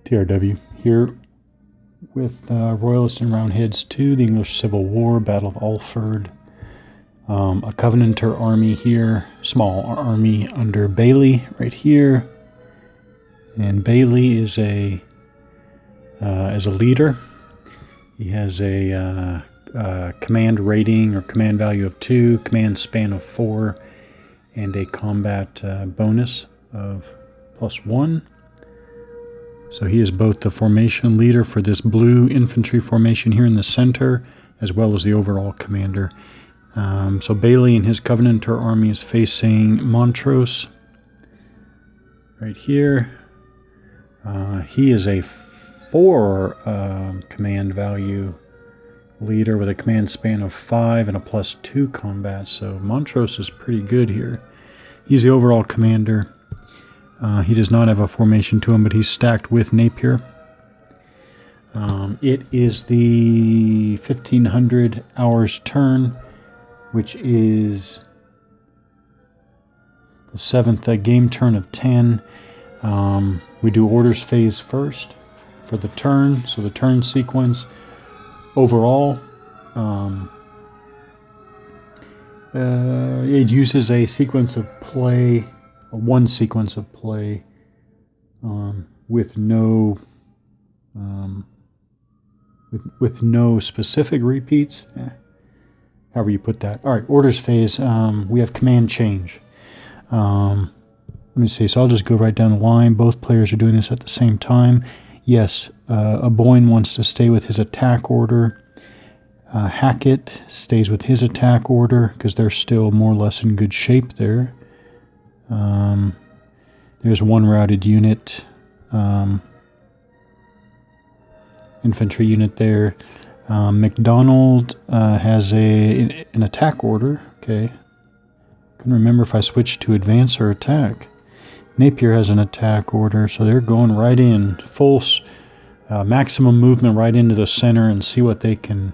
TRW here with Royalist and Roundheads 2, the English Civil War, Battle of Alford. A Covenanter army here, small army under Bailey right here, and Bailey is a leader. He has a command rating or command value of 2, command span of 4, and a combat bonus of +1. So he is both the formation leader for this blue infantry formation here in the center, as well as the overall commander. So Bailey and his Covenanter army is facing Montrose right here. He is a 4 command value leader with a command span of 5 and a +2 combat. So Montrose is pretty good here. He's the overall commander. He does not have a formation to him, but he's stacked with Napier. It is the 1500 hours turn, which is the 7th game turn of 10. We do orders phase first for the turn. So the turn sequence overall, it uses a sequence of play, one sequence of play with no specific repeats. However you put that. All right, orders phase. We have command change. Let me see. So I'll just go right down the line. Both players are doing this at the same time. Yes, Aboyne wants to stay with his attack order. Hackett stays with his attack order because they're still more or less in good shape there. There's one routed unit, infantry unit there. MacDonald has an attack order. Okay, couldn't remember if I switched to advance or attack. Napier has an attack order, so they're going right in full maximum movement right into the center and see what they can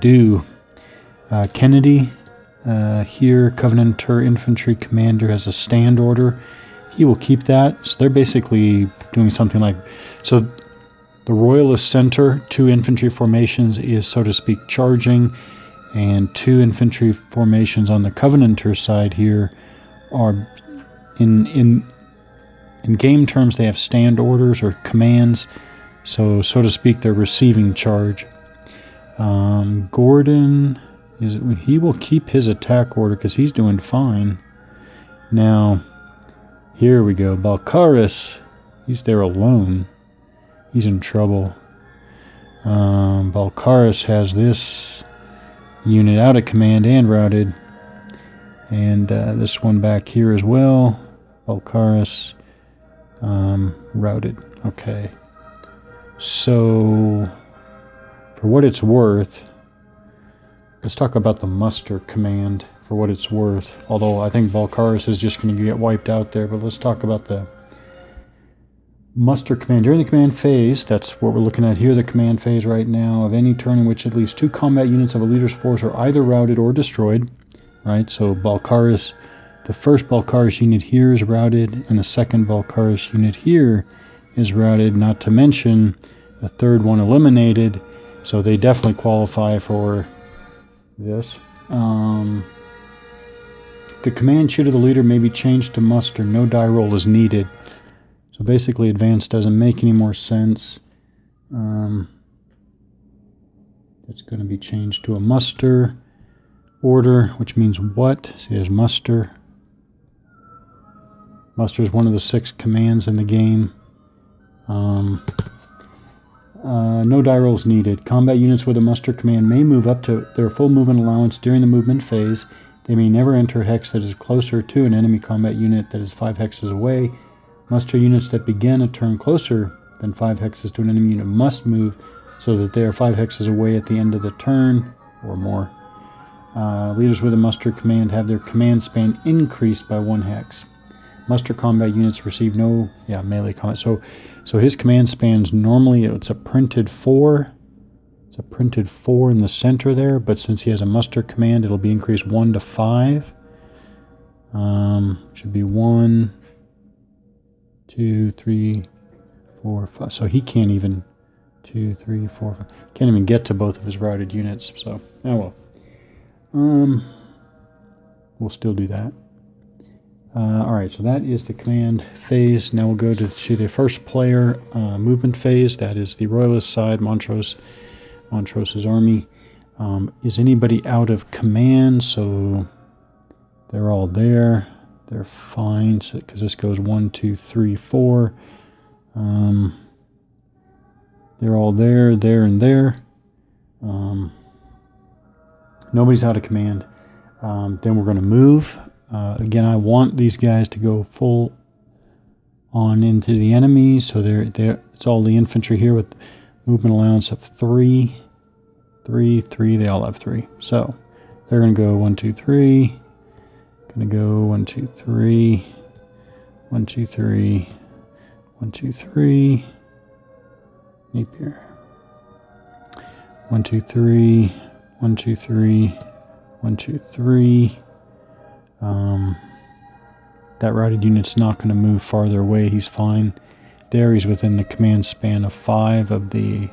do. Kennedy here, Covenanter infantry commander, has a stand order. He will keep that. So they're basically doing something like so. The Royalist center, 2 infantry formations, is so to speak charging, and 2 infantry formations on the Covenanter side here are in game terms they have stand orders or commands, so to speak they're receiving charge. Gordon he will keep his attack order because he's doing fine. Now here we go. Balcarras, he's there alone. He's in trouble. Balcarras has this unit out of command and routed. And this one back here as well. Balcarras routed. Okay. So, for what it's worth, let's talk about the muster command for what it's worth. Although I think Balcarras is just going to get wiped out there. But let's talk about the muster command. During the command phase, that's what we're looking at here, the command phase right now, of any turn in which at least 2 combat units of a leader's force are either routed or destroyed. Right, so Balcarras, the first Balcarras unit here is routed, and the second Balcarras unit here is routed, not to mention the third one eliminated, so they definitely qualify for this. The command sheet of the leader may be changed to muster. No die roll is needed. So basically advance doesn't make any more sense. It's going to be changed to a muster order, which means what? See, there's muster. Muster is one of the 6 commands in the game. No die rolls needed. Combat units with a muster command may move up to their full movement allowance during the movement phase. They may never enter a hex that is closer to an enemy combat unit that is 5 hexes away. Muster units that begin a turn closer than 5 hexes to an enemy unit must move so that they are 5 hexes away at the end of the turn or more. Leaders with a muster command have their command span increased by 1 hex. Muster combat units receive no melee combat. So his command spans normally it's a printed 4. It's a printed 4 in the center there, but since he has a muster command, it'll be increased 1 to 5. Should be 1, 2, 3, 4, 5. So he can't even 2, 3, 4, 5. Can't even get to both of his routed units. So oh well. We'll still do that. Alright, so that is the command phase. Now we'll go to the first player movement phase. That is the Royalist side, Montrose's army. Is anybody out of command? So they're all there. They're fine, because this goes 1, 2, 3, 4. They're all there, and there. Nobody's out of command. Then we're going to move. Again, I want these guys to go full on into the enemy. So it's all the infantry here with movement allowance of 3. 3, 3. They all have 3. So they're going to go 1, 2, 3. Going to go 1, 2, 3. 1, 2, 3. 1, 2, 3. Napier. 1, 2, 3. 1, 2, 3. 1, 2, 3. That routed unit's not going to move farther away. He's fine. There, he's within the command span of 5 of the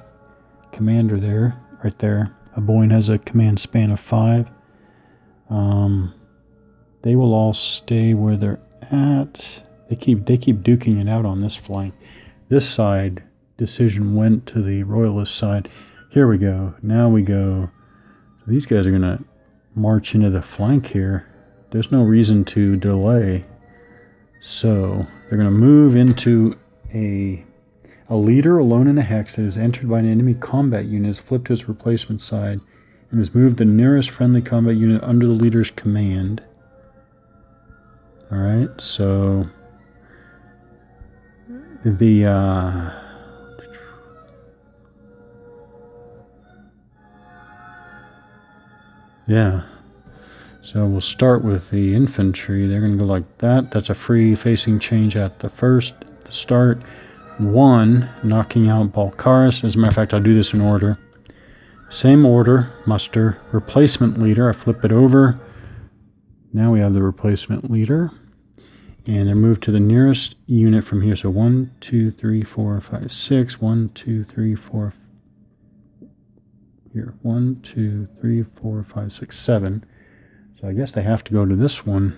commander there, right there. A Boyne has a command span of 5. They will all stay where they're at. They keep duking it out on this flank. This side decision went to the Royalist side. Here we go. Now we go. These guys are going to march into the flank here. There's no reason to delay. So they're going to move into a leader alone in a hex that is entered by an enemy combat unit is flipped to its replacement side and has moved the nearest friendly combat unit under the leader's command. Alright, so yeah. So we'll start with the infantry. They're going to go like that. That's a free facing change at the start. 1, knocking out Balkaris. As a matter of fact, I'll do this in order. Same order, muster. Replacement leader, I flip it over. Now we have the replacement leader. And they're moved to the nearest unit from here. So 1, 2, 3, 4, 5, 6. 1, 2, 3, 4. Here. 1, 2, 3, 4, 5, 6, 7. So I guess they have to go to this one,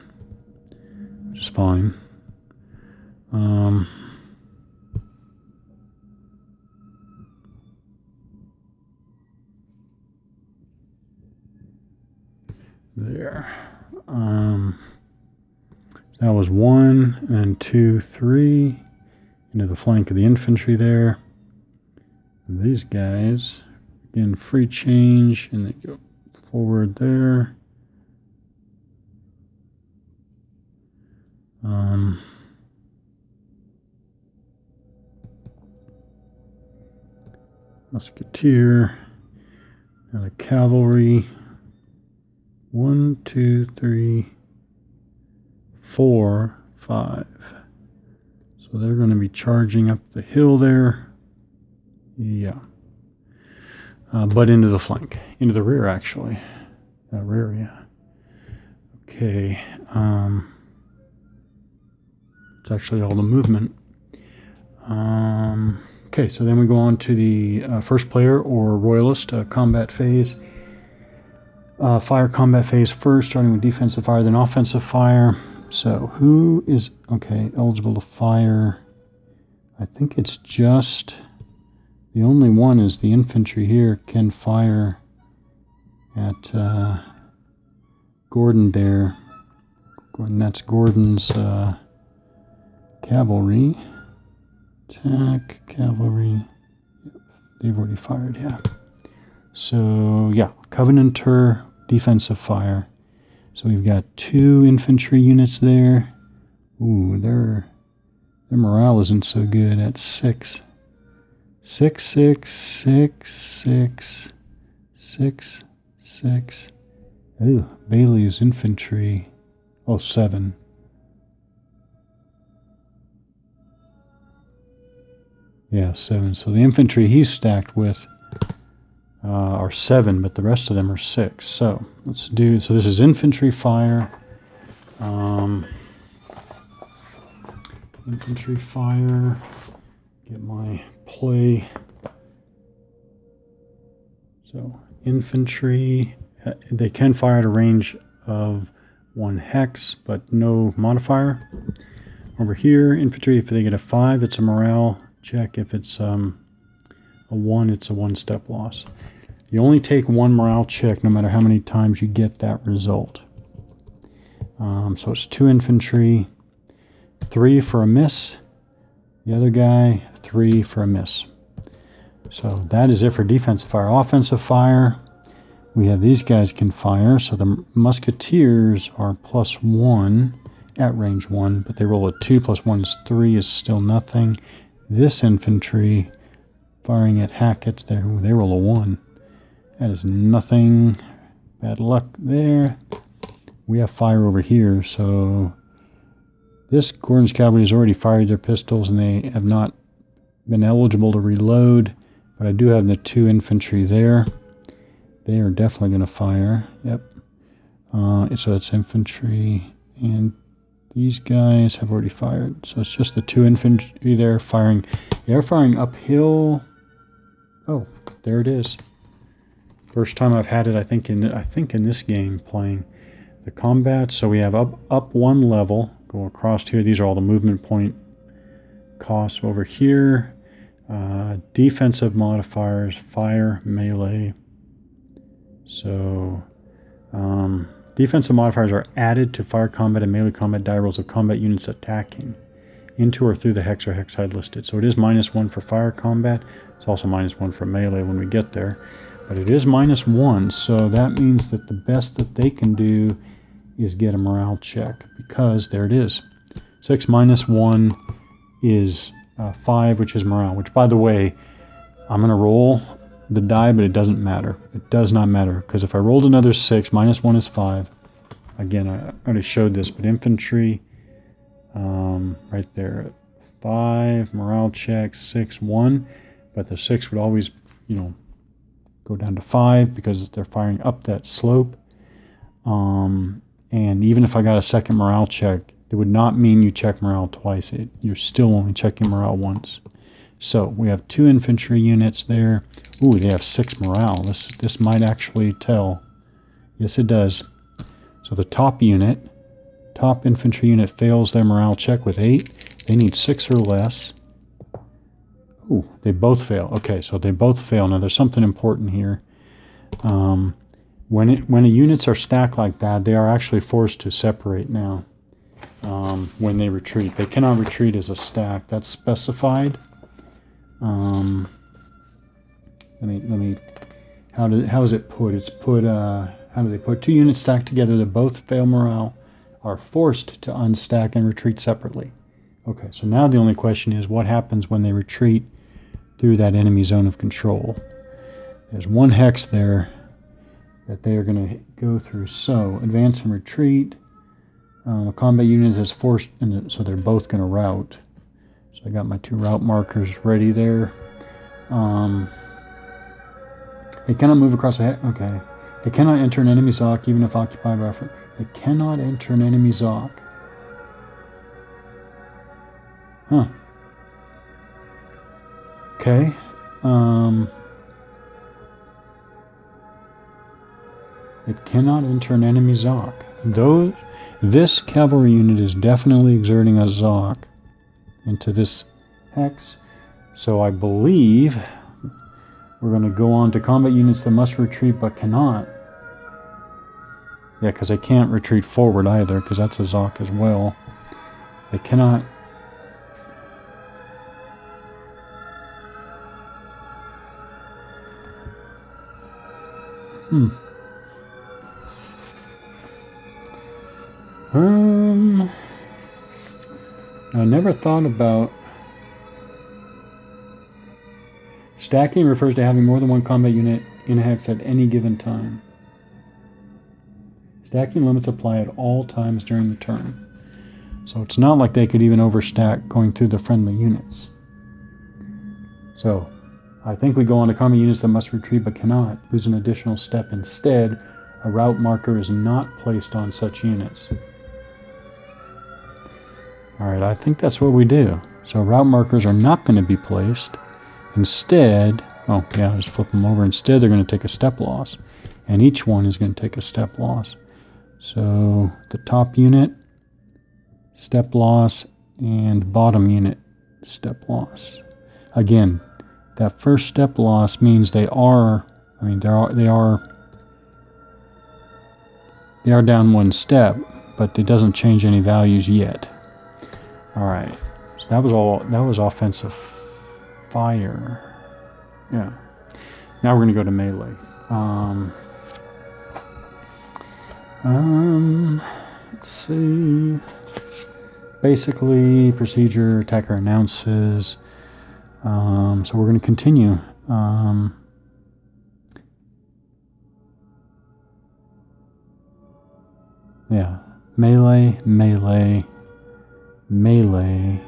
which is fine. There. That was 1 and 2, 3 into the flank of the infantry there. And these guys, again, free change, and they go forward there. Musketeer, now the cavalry. 1, 2, 3, 4, 5. So they're going to be charging up the hill there. Yeah. But into the flank, into the rear actually. Rear, yeah. Okay. It's actually all the movement. Okay, so then we go on to the first player or Royalist combat phase. Fire combat phase first, starting with defensive fire, then offensive fire. So who is, okay, eligible to fire? I think it's just, the only one is the infantry here can fire at Gordon there. And that's Gordon's cavalry. Attack, cavalry. Yep, they've already fired, yeah. So, yeah, Covenanter defensive fire. So we've got 2 infantry units there. Ooh, their morale isn't so good at 6. 6, 6, 6, 6, 6, 6. Ooh, Bailey's infantry. Oh, 7. Yeah, 7. So the infantry he's stacked with are 7, but the rest of them are 6. So let's do, so this is infantry fire. infantry fire. Get my play. So infantry, they can fire at a range of 1 hex, but no modifier. Over here, infantry, if they get a 5, it's a morale check. If it's a 1, it's a 1-step loss. You only take 1 morale check no matter how many times you get that result. So it's 2 infantry, 3 for a miss. The other guy, 3 for a miss. So that is it for defensive fire. Offensive fire, we have these guys can fire. So the musketeers are +1 at range 1, but they roll a 2 + 1 is 3 is still nothing. This infantry firing at Hackett's there, they roll a 1. That is nothing. Bad luck there. We have fire over here, so this Gordon's Cavalry has already fired their pistols and they have not been eligible to reload, but I do have the 2 infantry there. They are definitely going to fire. Yep. So it's infantry, and these guys have already fired. So it's just the 2 infantry there firing. They are firing uphill. Oh, there it is. First time I've had it, I think in this game playing the combat. So we have up 1 level, go across here. These are all the movement point costs over here. Defensive modifiers, fire, melee. So defensive modifiers are added to fire combat and melee combat die rolls of combat units attacking into or through the hex or hex side listed. So it is -1 for fire combat. It's also -1 for melee when we get there. But it is -1, so that means that the best that they can do is get a morale check, because there it is. 6 - 1 is 5, which is morale, which, by the way, I'm going to roll the die, but it doesn't matter. It does not matter, because if I rolled another 6, -1 is 5. Again, I already showed this, but infantry, right there, 5, morale check, 6, 1, but the 6 would always, go down to 5 because they're firing up that slope. And even if I got a second morale check, it would not mean you check morale twice. You're still only checking morale once. So we have 2 infantry units there. Ooh, they have 6 morale. This might actually tell. Yes, it does. So the top infantry unit fails their morale check with 8. They need 6 or less. Ooh, they both fail. Okay, so they both fail. Now there's something important here. When the units are stacked like that, they are actually forced to separate now. When they retreat, they cannot retreat as a stack. That's specified. Let me. How is it put? It's put. How do they put 2 units stacked together that both fail morale are forced to unstack and retreat separately? Okay, so now the only question is what happens when they retreat through that enemy zone of control. There's 1 hex there that they are going to go through. So advance and retreat. A combat unit is forced, so they're both going to route. So I got my 2 route markers ready there. They cannot move across the hex. Okay. They cannot enter an enemy ZOC even if occupied by. They cannot enter an enemy ZOC. Huh. Okay. It cannot enter an enemy ZOC. This cavalry unit is definitely exerting a ZOC into this hex. So I believe we're going to go on to combat units that must retreat but cannot. Yeah, because they can't retreat forward either, because that's a ZOC as well. They cannot. I never thought about. Stacking refers to having more than 1 combat unit in a hex at any given time. Stacking limits apply at all times during the turn. So it's not like they could even overstack going through the friendly units. So I think we go on to combat units that must retreat but cannot lose an additional step. Instead, a route marker is not placed on such units. Alright, I think that's what we do. So route markers are not going to be placed. Instead, oh yeah, just flip them over. Instead, they're going to take a step loss. And each one is going to take a step loss. So the top unit, step loss, and bottom unit, step loss. Again, that first step loss means they are down one step, but it doesn't change any values yet. Alright, so that was offensive fire. Yeah. Now we're going to go to melee. Let's see. Basically, procedure, attacker announces. So we're going to continue. Yeah, melee, melee, melee,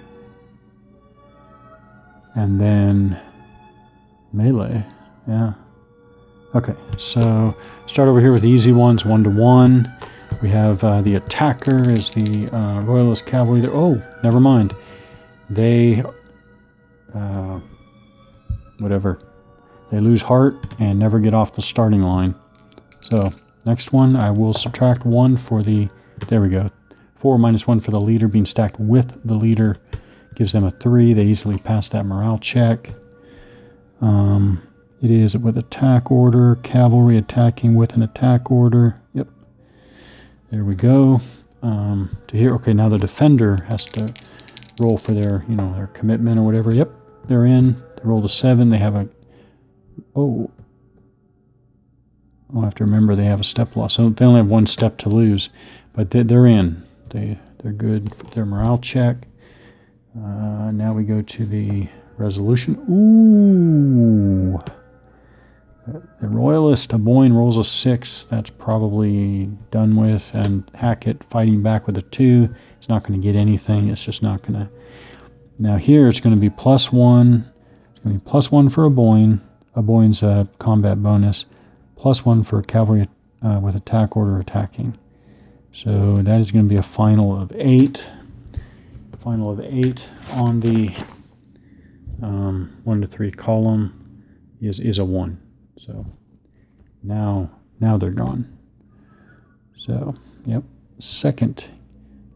and then melee. Yeah. Okay, so start over here with the easy ones, 1-to-1. We have the attacker is the Royalist cavalry. There. Oh, never mind. They, whatever. They lose heart and never get off the starting line. So next one, I will subtract 1 for the. There we go. 4 minus 1 for the leader being stacked with the leader gives them a 3. They easily pass that morale check. It is with attack order, cavalry attacking with an attack order. Yep. There we go. To here, okay, now the defender has to roll for their, their commitment or whatever. Yep, they're in. They rolled a 7. They have a, oh, I'll have to remember they have a step loss. So they only have 1 step to lose, but they're in. They're good for their morale check. Now we go to the resolution. Ooh. The Royalist, a Boyne rolls a 6. That's probably done with. And Hackett fighting back with a 2. It's not going to get anything. It's just not going to. Now here it's going to be +1. It's going to be +1 for a Boyne. A Boyne's a combat bonus. +1 for cavalry with attack order attacking. So that is going to be a final of 8. Final of 8 on the 1 to 3 column is a 1. So now they're gone. So, yep. Second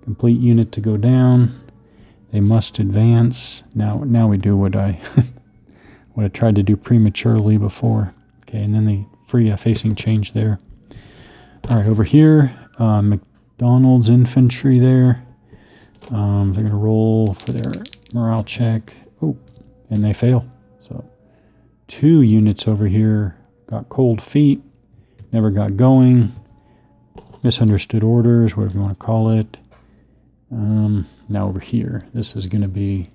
complete unit to go down. They must advance. Now we do what I what I tried to do prematurely before. Okay, and then the free facing change there. All right, over here, McDonald's infantry there. They're going to roll for their morale check. Oh, and they fail. So 2 units over here got cold feet, never got going, misunderstood orders, whatever you want to call it. Now over here, this is going to be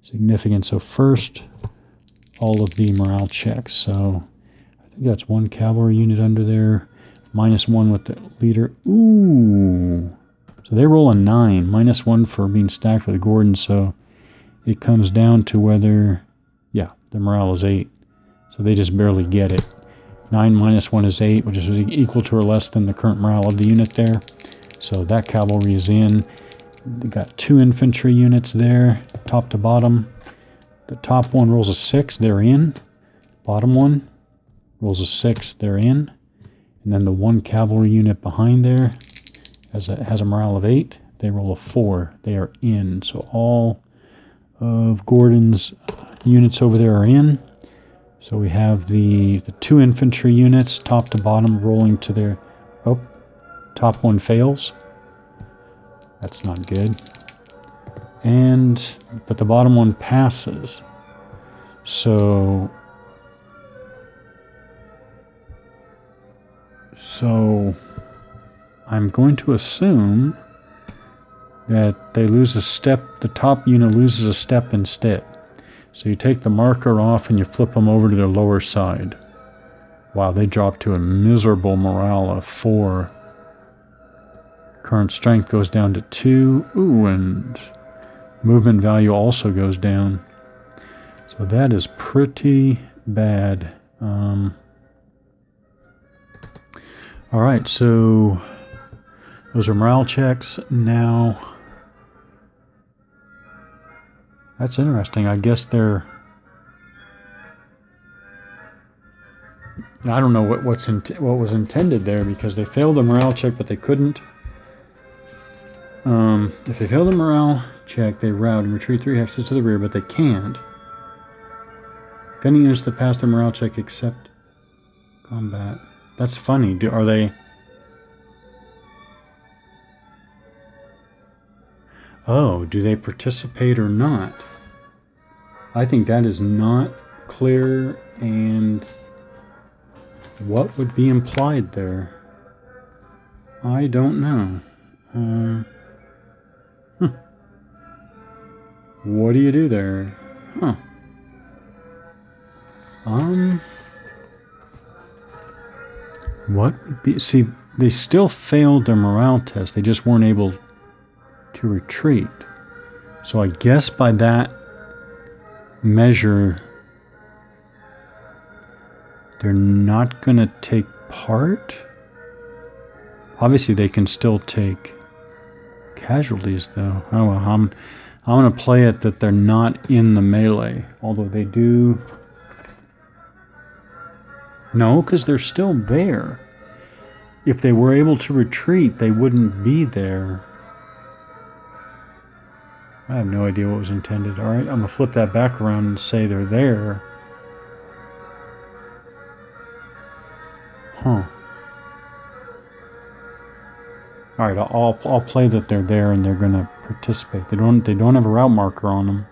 significant. So first, all of the morale checks. So I think that's 1 cavalry unit under there, -1 with the leader. Ooh. So they roll a 9, -1 for being stacked with Gordon. So it comes down to whether, yeah, the morale is 8. So they just barely get it. 9 minus 1 is 8, which is equal to or less than the current morale of the unit there. So that cavalry is in. They got 2 infantry units there, top to bottom. The top one rolls a 6, they're in. Bottom one rolls a 6, they're in. And then the 1 cavalry unit behind there has a morale of 8. They roll a 4, they are in. So all of Gordon's units over there are in. So we have the 2 infantry units, top to bottom, rolling to their... Oh, top one fails. That's not good. But the bottom one passes. So I'm going to assume that they lose a step. The top unit loses a step instead. So you take the marker off and you flip them over to the lower side. Wow, they drop to a miserable morale of 4. Current strength goes down to 2. Ooh, and movement value also goes down. So that is pretty bad. Alright, so those are morale checks. Now That's interesting. I guess they're... I don't know what was intended there, because they failed the morale check, but they couldn't. If they fail the morale check, they route and retreat 3 hexes to the rear, but they can't. If any units that pass the morale check accept combat. That's funny. Are they... Oh, do they participate or not? I think that is not clear, and what would be implied there? I don't know. What do you do there? Huh. What would be... See, they still failed their morale test. They just weren't able to retreat. So I guess by that measure, they're not going to take part. Obviously, they can still take casualties, though. Oh well, I'm going to play it that they're not in the melee, although they do. No, because they're still there. If they were able to retreat, they wouldn't be there. I have no idea what was intended. Alright, I'm going to flip that back around and say they're there. Huh. Alright, I'll play that they're there and they're going to participate. They don't have a route marker on them.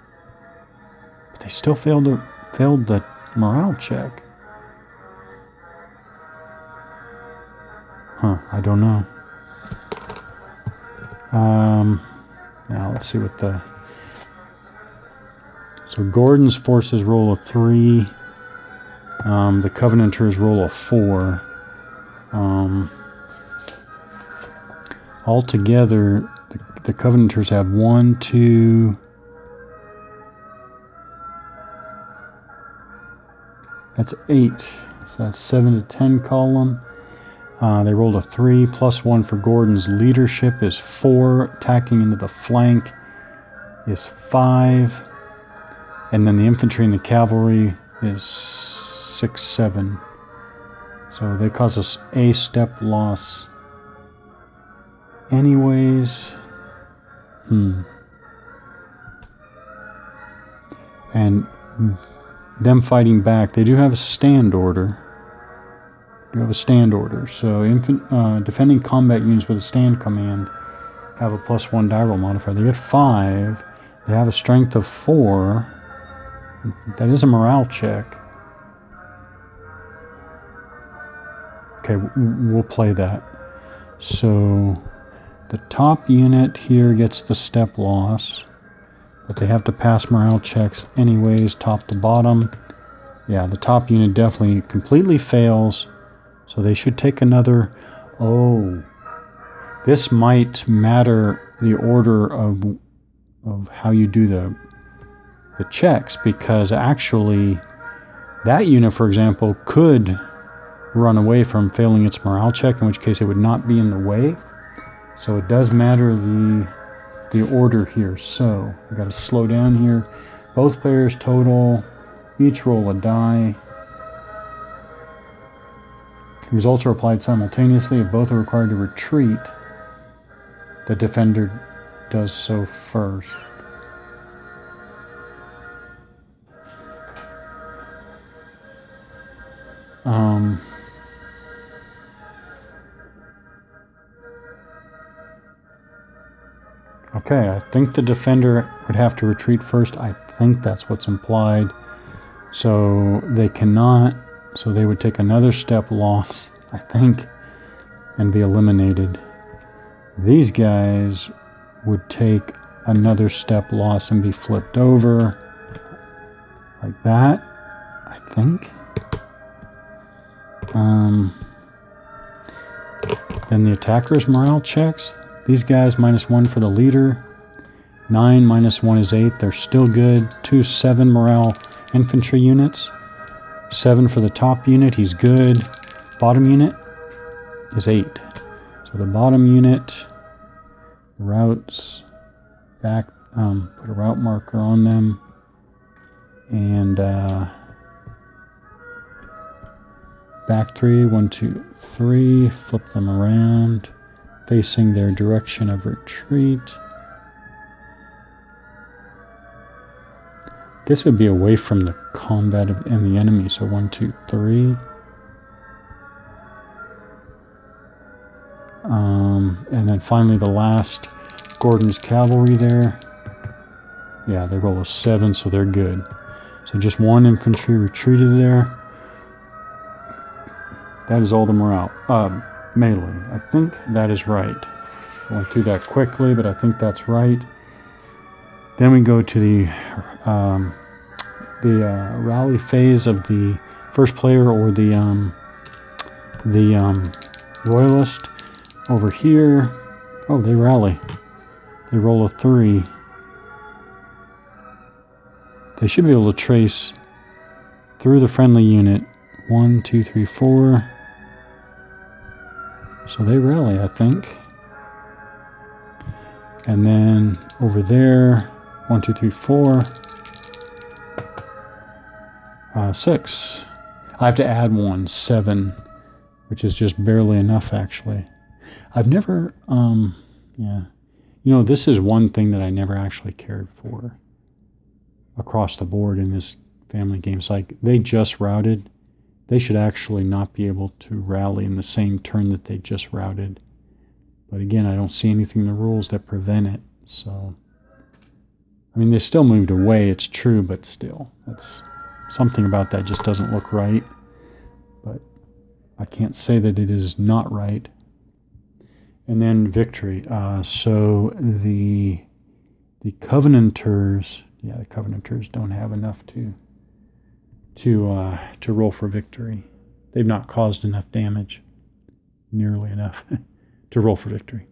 But they still failed the morale check. Huh, I don't know. Now let's see what the... So Gordon's forces roll a 3. The Covenanters roll a 4. Altogether, the Covenanters have 1, 2... That's 8. So that's 7 to 10 column. They rolled a 3, plus 1 for Gordon's leadership is 4. Attacking into the flank is 5. And then the infantry and the cavalry is 6, 7. So they cause us a step loss. Anyways. And them fighting back, they do have a stand order. So defending combat units with a stand command have a +1 die roll modifier. They get 5. They have a strength of 4. That is a morale check. Okay, we'll play that. So the top unit here gets the step loss, but they have to pass morale checks anyways, top to bottom. Yeah, the top unit definitely completely fails. So they should take another... Oh, this might matter the order of how you do the checks, because actually that unit, for example, could run away from failing its morale check, in which case it would not be in the way. So it does matter the order here. So I got to slow down here. Both players total, each roll a die. Results are applied simultaneously. If both are required to retreat, the defender does so first. Okay, I think the defender would have to retreat first. I think that's what's implied. So they cannot... So they would take another step loss, I think, and be eliminated. These guys would take another step loss and be flipped over. Like that, I think. Then the attacker's morale checks. These guys, -1 for the leader. 9 -1 is 8. They're still good. 2 7 morale infantry units. 7 for the top unit, he's good. Bottom unit is 8. So the bottom unit routes back put a route marker on them, and back 3, 1, 2, 3, flip them around, facing their direction of retreat. This would be away from the combat and the enemy, so 1, 2, 3. And then finally the last Gordon's cavalry there. Yeah, they roll a 7, so they're good. So just 1 infantry retreated there. That is all the morale. Melee. I think that is right. I went through that quickly, but I think that's right. Then we go to the rally phase of the first player, or the Royalist. Over here, oh, they rally. They roll a 3. They should be able to trace through the friendly unit. 1, 2, 3, 4. So they rally, I think. And then over there, 1, 2, 3, 4. 6. I have to add 1, 7, which is just barely enough, actually. I've never, yeah. You know, this is one thing that I never actually cared for across the board in this family game. It's like, they just routed. They should actually not be able to rally in the same turn that they just routed. But again, I don't see anything in the rules that prevent it. So, I mean, they still moved away, it's true, but still, that's something about that just doesn't look right. But I can't say that it is not right. And then victory. So the Covenanters, yeah, the Covenanters don't have enough to roll for victory. They've not caused enough damage, nearly enough, to roll for victory.